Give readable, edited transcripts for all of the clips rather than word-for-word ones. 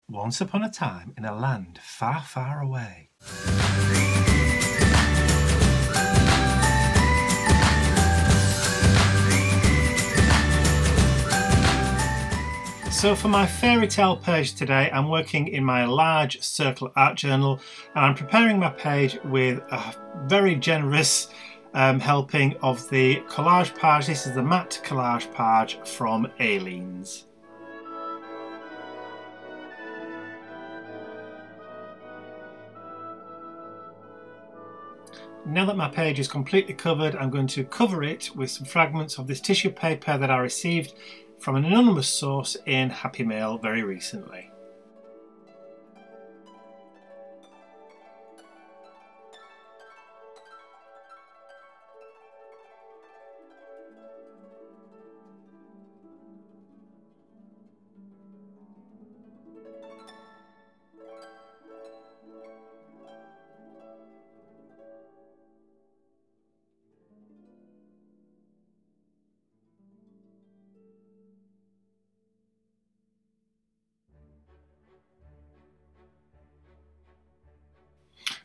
Once upon a time in a land far, far away. So for my fairy tale page today, I'm working in my large circle art journal and I'm preparing my page with a very generous helping of the collage PAUGE. This is the matte collage PAUGE from ALEENE'S. Now that my page is completely covered, I'm going to cover it with some fragments of this tissue paper that I received from an anonymous source in Happy Mail very recently.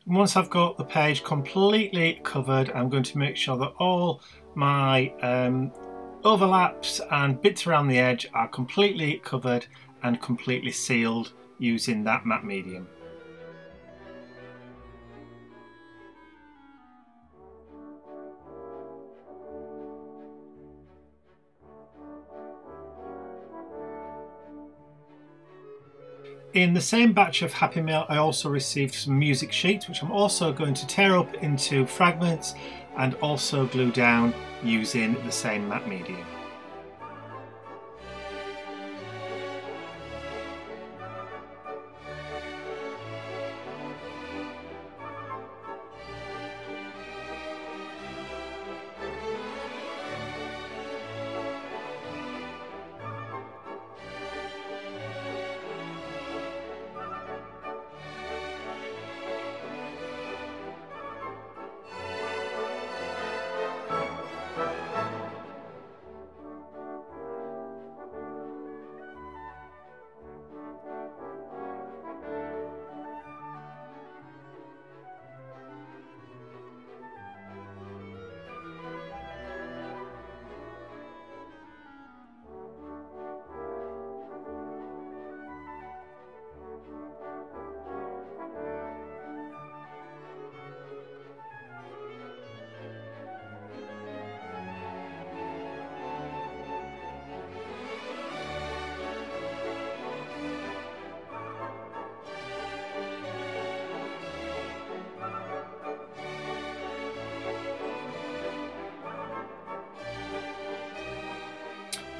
Once I've got the page completely covered, I'm going to make sure that all my overlaps and bits around the edge are completely covered and completely sealed using that matte medium. In the same batch of Happy Mail, I also received some music sheets, which I'm also going to tear up into fragments and also glue down using the same matte medium.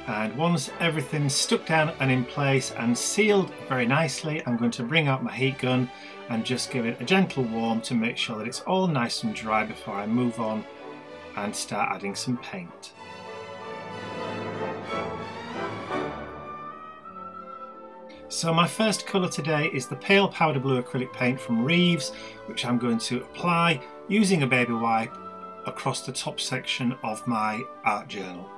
And once everything's stuck down and in place and sealed very nicely, I'm going to bring out my heat gun and just give it a gentle warm to make sure that it's all nice and dry before I move on and start adding some paint. So my first colour today is the pale powder blue acrylic paint from REEVES, which I'm going to apply using a baby wipe across the top section of my art journal.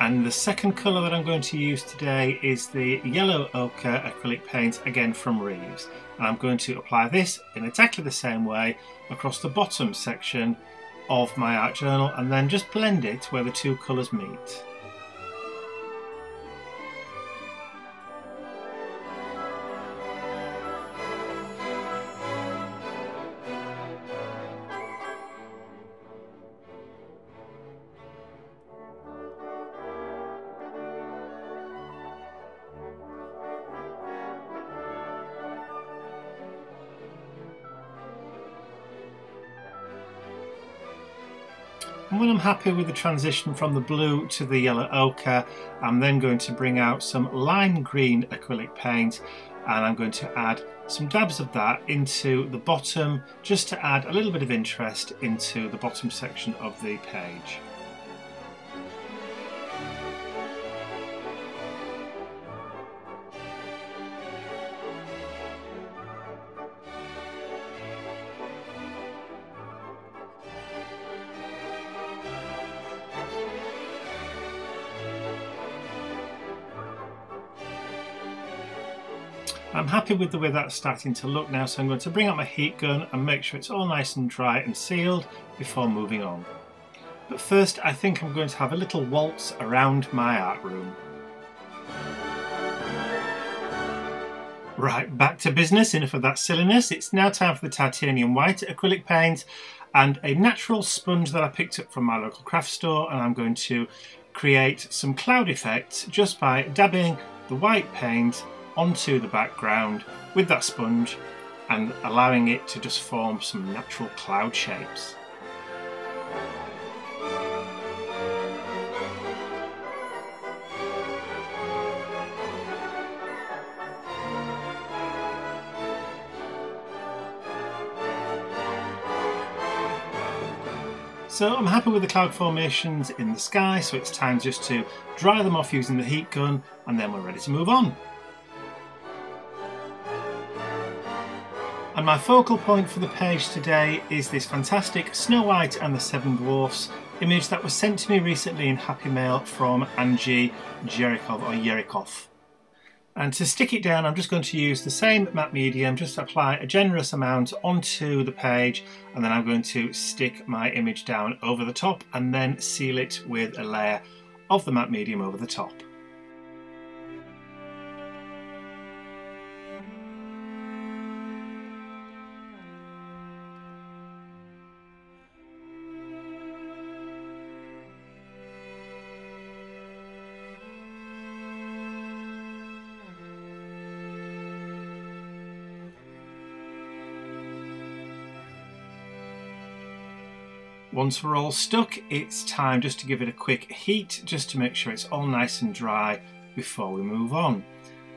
And the second colour that I'm going to use today is the yellow ochre acrylic paint, again from REEVES. And I'm going to apply this in exactly the same way across the bottom section of my art journal and then just blend it where the two colours meet. And when I'm happy with the transition from the blue to the yellow ochre, I'm then going to bring out some lime green acrylic paint, and I'm going to add some dabs of that into the bottom, just to add a little bit of interest into the bottom section of the page. I'm happy with the way that's starting to look now, so I'm going to bring out my heat gun and make sure it's all nice and dry and sealed before moving on. But first, I think I'm going to have a little waltz around my art room. Right, back to business, enough of that silliness. It's now time for the titanium white acrylic paint and a natural sponge that I picked up from my local craft store, and I'm going to create some cloud effects just by dabbing the white paint onto the background with that sponge and allowing it to just form some natural cloud shapes. So I'm happy with the cloud formations in the sky, so it's time just to dry them off using the heat gun, and then we're ready to move on. And my focal point for the page today is this fantastic Snow White and the Seven Dwarfs image that was sent to me recently in Happy Mail from Antje Jerikov. And to stick it down, I'm just going to use the same matte medium, just apply a generous amount onto the page, and then I'm going to stick my image down over the top and then seal it with a layer of the matte medium over the top. Once we're all stuck, it's time just to give it a quick heat, just to make sure it's all nice and dry before we move on.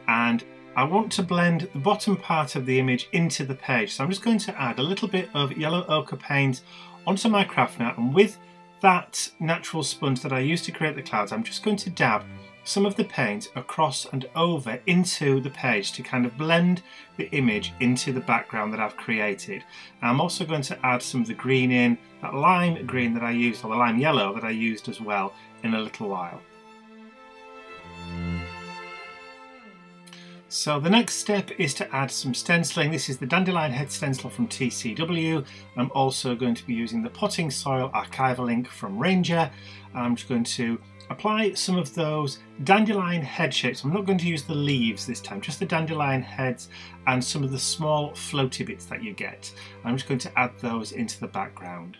And I want to blend the bottom part of the image into the page, so I'm just going to add a little bit of yellow ochre paint onto my craft mat, and with that natural sponge that I used to create the clouds, I'm just going to dab some of the paint across and over into the page to kind of blend the image into the background that I've created. And I'm also going to add some of the green in, that lime green that I used, or the lime yellow that I used as well, in a little while. So the next step is to add some stenciling. This is the dandelion head stencil from TCW. I'm also going to be using the potting soil archival ink from Ranger. I'm just going to apply some of those dandelion head shapes. I'm not going to use the leaves this time, just the dandelion heads and some of the small floaty bits that you get. I'm just going to add those into the background.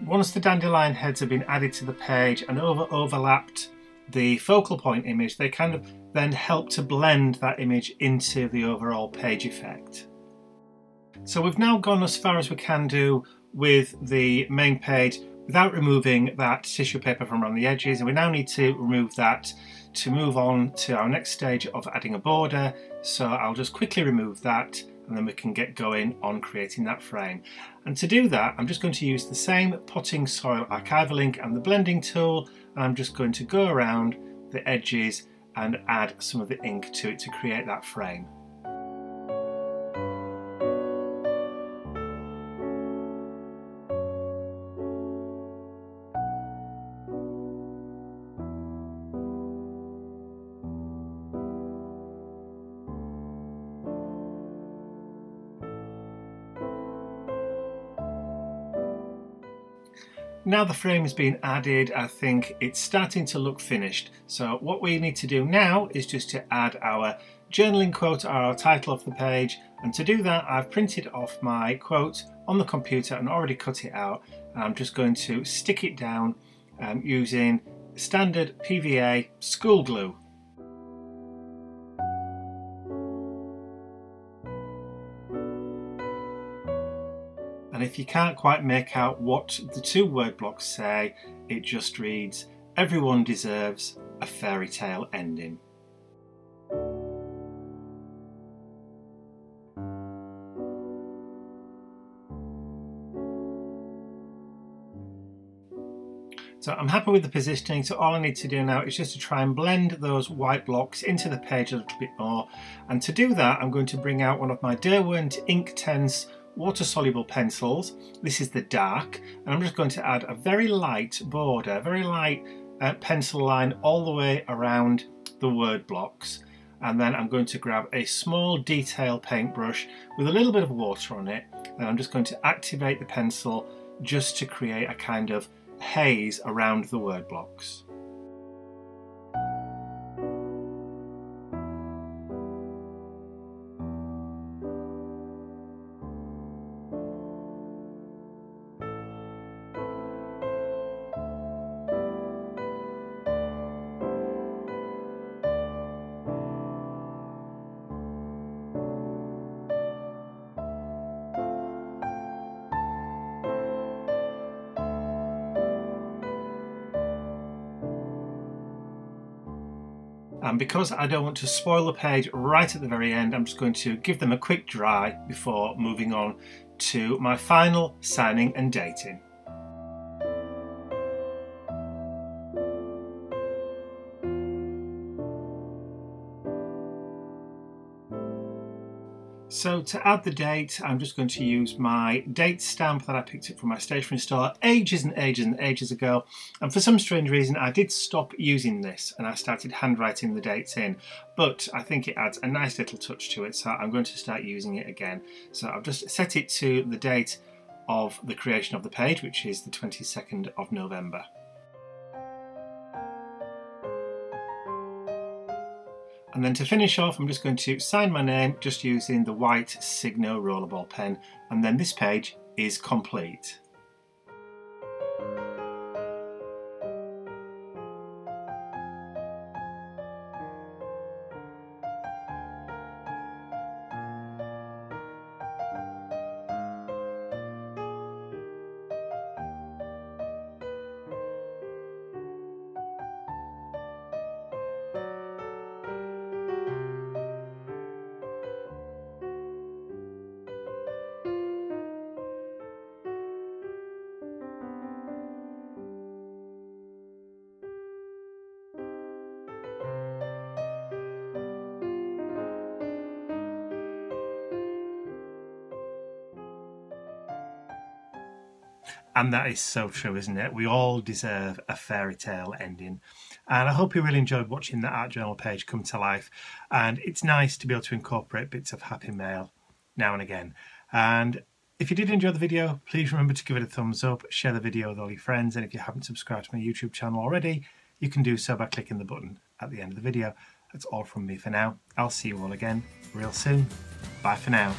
once the dandelion heads have been added to the page and overlapped the focal point image, they kind of then help to blend that image into the overall page effect. So we've now gone as far as we can do with the main page without removing that tissue paper from around the edges, and we now need to remove that to move on to our next stage of adding a border. So I'll just quickly remove that and then we can get going on creating that frame. And to do that, I'm just going to use the same potting soil archival ink and the blending tool, and I'm just going to go around the edges and add some of the ink to it to create that frame. Now the frame has been added, I think it's starting to look finished. So what we need to do now is just to add our journaling quote, our title of the page. And to do that, I've printed off my quote on the computer and already cut it out. And I'm just going to stick it down using standard PVA school glue. And if you can't quite make out what the two word blocks say, it just reads, "Everyone deserves a fairy tale ending." So I'm happy with the positioning, so all I need to do now is just to try and blend those white blocks into the page a little bit more. And to do that, I'm going to bring out one of my Derwent INKTENSE water-soluble pencils. This is the dark, and I'm just going to add a very light border, very light pencil line all the way around the word blocks. And then I'm going to grab a small detail paintbrush with a little bit of water on it, and I'm just going to activate the pencil just to create a kind of haze around the word blocks. And because I don't want to spoil the page right at the very end, I'm just going to give them a quick dry before moving on to my final signing and dating. So to add the date, I'm just going to use my date stamp that I picked up from my stationery store ages and ages and ages ago. And for some strange reason, I did stop using this and I started handwriting the dates in. But I think it adds a nice little touch to it, so I'm going to start using it again. So I've just set it to the date of the creation of the page, which is the 22nd of November. And then to finish off, I'm just going to sign my name just using the white Signo rollerball pen, and then this page is complete. And that is so true, isn't it? We all deserve a fairy tale ending. And I hope you really enjoyed watching the art journal page come to life. And it's nice to be able to incorporate bits of happy mail now and again. And if you did enjoy the video, please remember to give it a thumbs up, share the video with all your friends. And if you haven't subscribed to my YouTube channel already, you can do so by clicking the button at the end of the video. That's all from me for now. I'll see you all again real soon. Bye for now.